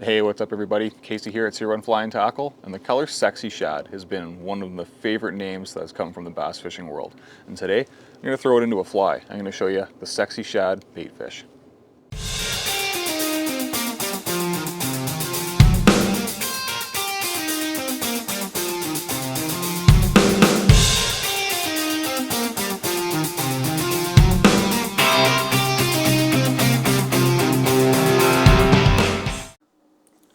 Hey, what's up everybody? Casey here at Sea Run Fly and Tackle, and the color Sexy Shad has been one of the favorite names that's come from the bass fishing world. And today, I'm going to throw it into a fly. I'm going to show you the Sexy Shad Baitfish.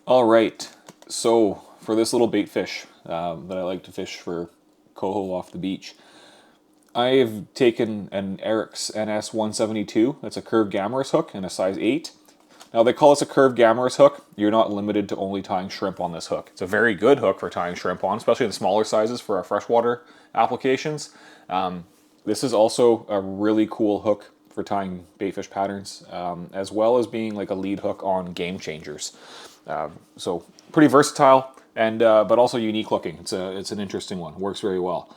Alright, so for this little bait fish that I like to fish for coho off the beach, I've taken an Ahrex NS172. That's a curved Gammarus hook and a size 8. Now they call this a curved Gammarus hook. You're not limited to only tying shrimp on this hook. It's a very good hook for tying shrimp on, especially the smaller sizes for our freshwater applications. This is also a really cool hook for tying baitfish patterns, as well as being like a lead hook on game changers. So pretty versatile and but also unique looking. It's an interesting one. Works very well.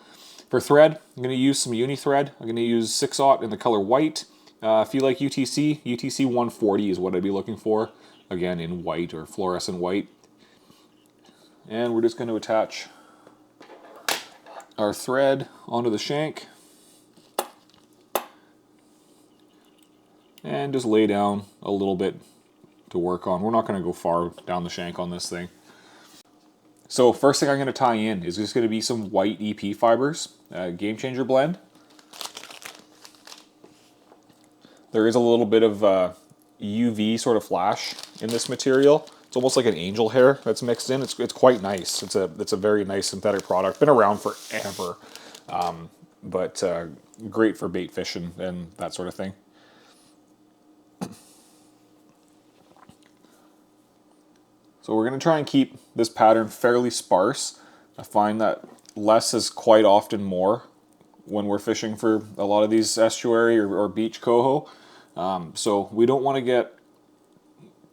For thread, I'm going to use some uni thread. I'm going to use 6/0 in the color white. If you like UTC 140 is what I'd be looking for. Again, in white or fluorescent white. And we're just going to attach our thread onto the shank. And just lay down a little bit to work on. We're not going to go far down the shank on this thing. So first thing I'm going to tie in is just going to be some white EP fibers, Game Changer blend. There is a little bit of UV sort of flash in this material. It's almost like an angel hair that's mixed in. It's quite nice. It's a very nice synthetic product. Been around forever, but great for bait fishing and that sort of thing. So we're going to try and keep this pattern fairly sparse. I find that less is quite often more when we're fishing for a lot of these estuary or beach coho. So we don't want to get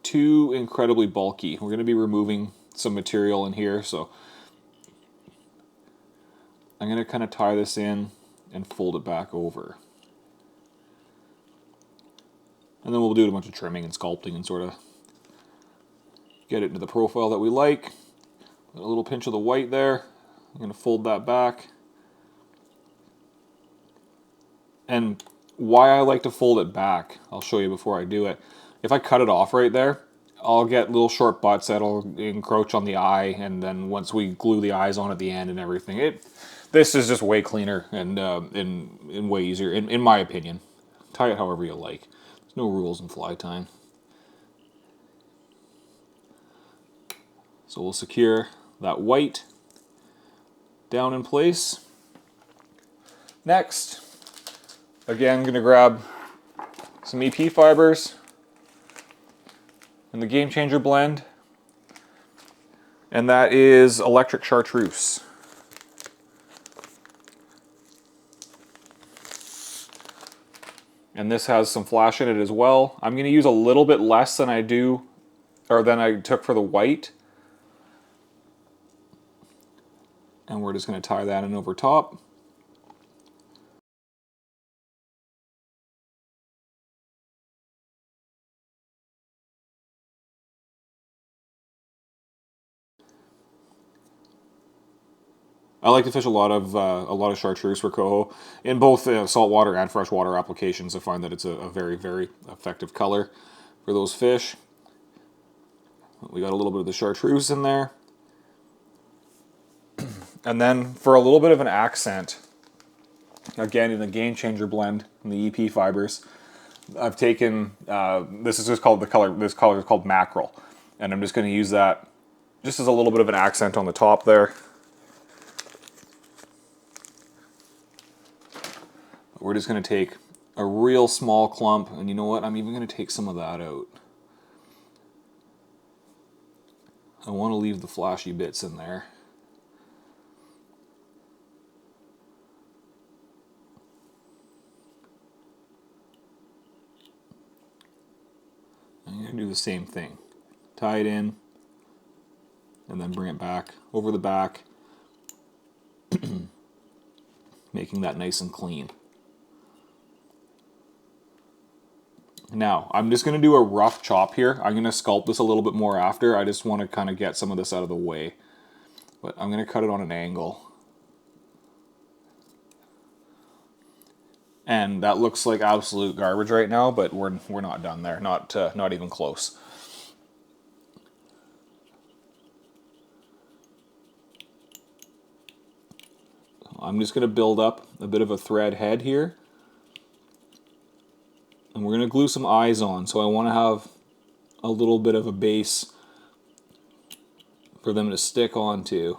too incredibly bulky. We're going to be removing some material in here, so I'm going to kind of tie this in and fold it back over. And then we'll do a bunch of trimming and sculpting and sort of get it into the profile that we like. A little pinch of the white there. I'm going to fold that back. And why I like to fold it back, I'll show you before I do it. If I cut it off right there, I'll get little short butts that'll encroach on the eye, and then once we glue the eyes on at the end and everything, this is just way cleaner and way easier, in my opinion. Tie it however you like. There's no rules in fly tying. So we'll secure that white down in place. Next, again, I'm going to grab some EP fibers and the Game Changer blend, and that is electric chartreuse. And this has some flash in it as well. I'm going to use a little bit less than I took for the white. And we're just going to tie that in over top. I like to fish a lot of chartreuse for coho in both saltwater and freshwater applications. I find that it's a very, very effective color for those fish. We got a little bit of the chartreuse in there. And then for a little bit of an accent, again in the Game Changer blend in the EP fibers, I've taken this is just called this color is called Mackerel, and I'm just going to use that just as a little bit of an accent on the top there. We're just going to take a real small clump, and you know what? I'm even going to take some of that out. I want to leave the flashy bits in there. I'm going to do the same thing. Tie it in, and then bring it back over the back, making that nice and clean. Now, I'm just going to do a rough chop here. I'm going to sculpt this a little bit more after. I just want to kind of get some of this out of the way. But I'm going to cut it on an angle. And that looks like absolute garbage right now, but we're not done there. Not even close. I'm just going to build up a bit of a thread head here. And we're going to glue some eyes on. So I want to have a little bit of a base for them to stick onto.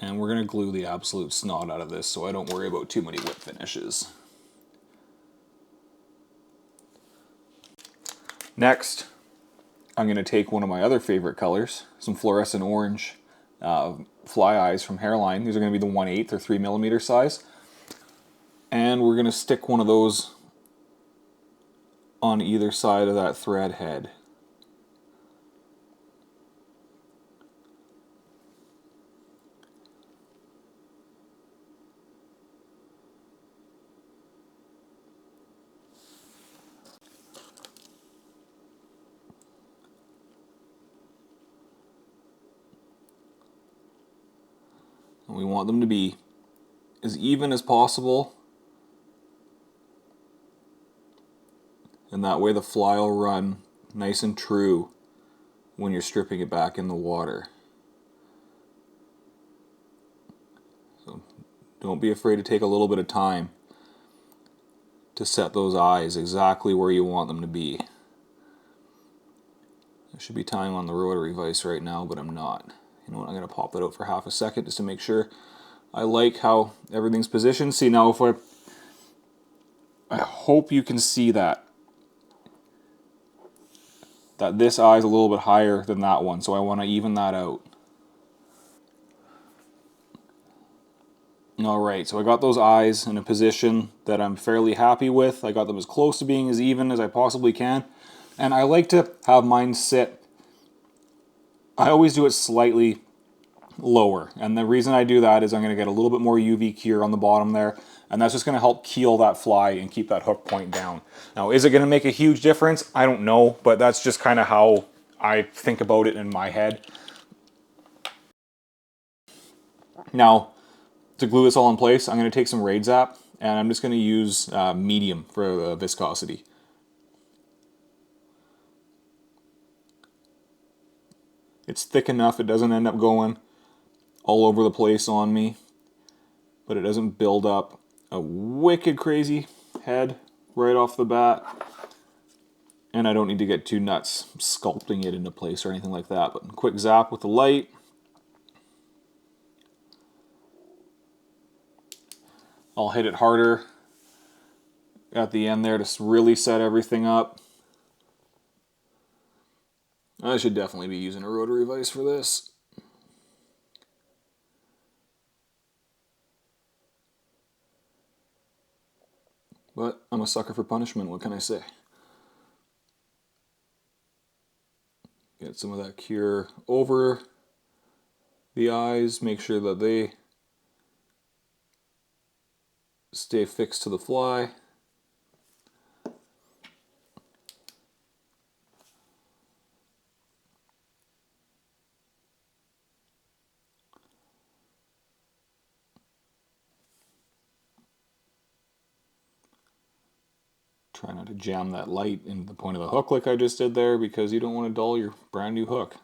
And we're going to glue the absolute snot out of this so I don't worry about too many whip finishes. Next, I'm going to take one of my other favorite colors, some fluorescent orange fly eyes from Hareline. These are going to be the 1/8 or 3mm size. And we're going to stick one of those on either side of that thread head. And we want them to be as even as possible. And that way the fly will run nice and true when you're stripping it back in the water. So don't be afraid to take a little bit of time to set those eyes exactly where you want them to be. I should be tying on the rotary vise right now, but I'm not. You know what, I'm going to pop that out for half a second just to make sure I like how everything's positioned. See, now if I hope you can see that this eye is a little bit higher than that one, so I want to even that out. Alright, so I got those eyes in a position that I'm fairly happy with. I got them as close to being as even as I possibly can. And I like to have mine sit, I always do it slightly lower. And the reason I do that is I'm going to get a little bit more UV cure on the bottom there. And that's just going to help keel that fly and keep that hook point down. Now, is it going to make a huge difference? I don't know, but that's just kind of how I think about it in my head. Now, to glue this all in place, I'm going to take some Raidzap, and I'm just going to use medium for the viscosity. It's thick enough, it doesn't end up going all over the place on me, but it doesn't build up a wicked crazy head right off the bat. And I don't need to get too nuts sculpting it into place or anything like that, but quick zap with the light. I'll hit it harder at the end there to really set everything up. I should definitely be using a rotary vise for this. But I'm a sucker for punishment, what can I say? Get some of that cure over the eyes, make sure that they stay fixed to the fly. Try not to jam that light in the point of the hook like I just did there, because you don't want to dull your brand new hook.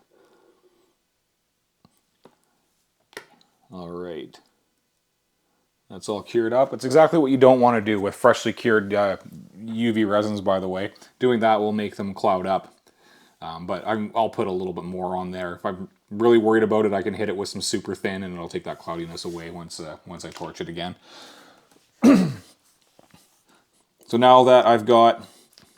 Alright. That's all cured up. It's exactly what you don't want to do with freshly cured UV resins, by the way. Doing that will make them cloud up. But I'll put a little bit more on there. If I'm really worried about it, I can hit it with some super thin and it'll take that cloudiness away once I torch it again. So now that I've got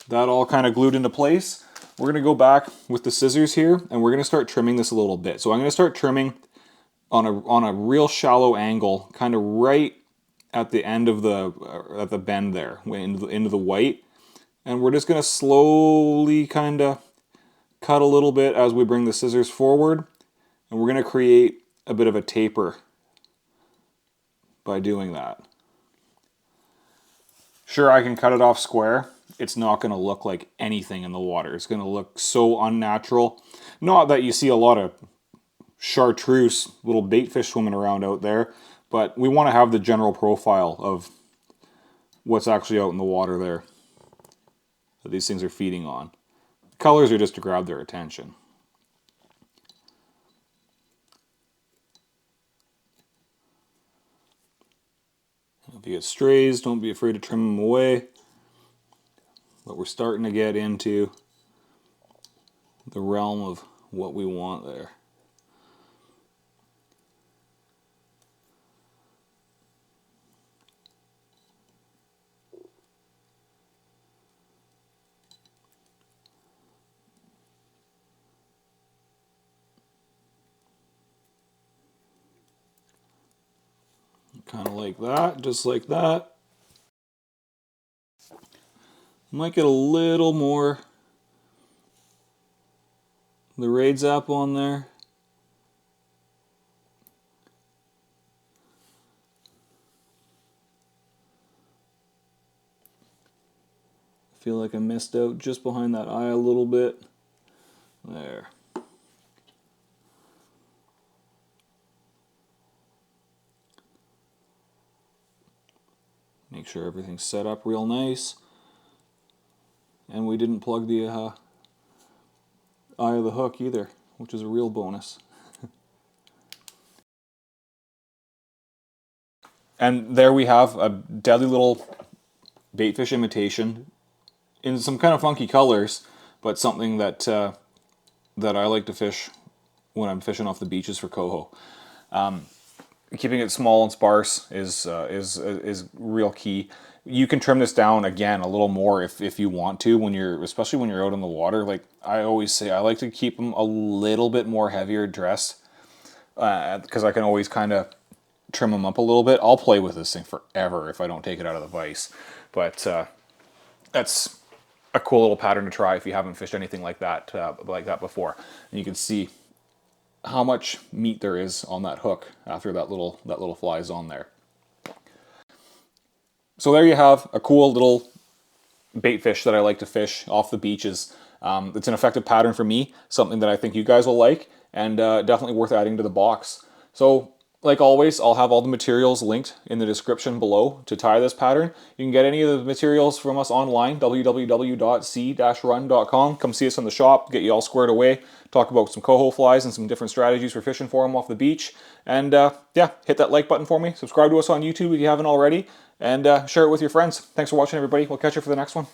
that all kind of glued into place, we're going to go back with the scissors here and we're going to start trimming this a little bit. So I'm going to start trimming on a real shallow angle, kind of right at the end of the bend there, into the white. And we're just going to slowly kind of cut a little bit as we bring the scissors forward, and we're going to create a bit of a taper by doing that. Sure, I can cut it off square. It's not going to look like anything in the water. It's going to look so unnatural. Not that you see a lot of Chartreuse little baitfish swimming around out there, but we want to have the general profile of what's actually out in the water there that these things are feeding on. The colors are just to grab their attention. If you get strays, don't be afraid to trim them away. But we're starting to get into the realm of what we want there. Kind of like that, just like that. Might get a little more the Raidzap on there. I feel like I missed out just behind that eye a little bit. There. Make sure everything's set up real nice. And we didn't plug the eye of the hook either, which is a real bonus. And there we have a deadly little baitfish imitation in some kind of funky colors, but something that that I like to fish when I'm fishing off the beaches for coho. Keeping it small and sparse is real key. You can trim this down again a little more if you want to, especially when you're out in the water. Like I always say, I like to keep them a little bit more heavier dressed because I can always kind of trim them up a little bit. I'll play with this thing forever if I don't take it out of the vise, but that's a cool little pattern to try if you haven't fished anything like that before. And you can see how much meat there is on that hook after that little fly is on there. So there you have a cool little bait fish that I like to fish off the beaches. It's an effective pattern for me, something that I think you guys will like, and definitely worth adding to the box. So like always, I'll have all the materials linked in the description below to tie this pattern. You can get any of the materials from us online, www.c-run.com. Come see us in the shop, get you all squared away, talk about some coho flies and some different strategies for fishing for them off the beach. And yeah, hit that like button for me. Subscribe to us on YouTube if you haven't already, and share it with your friends. Thanks for watching, everybody. We'll catch you for the next one.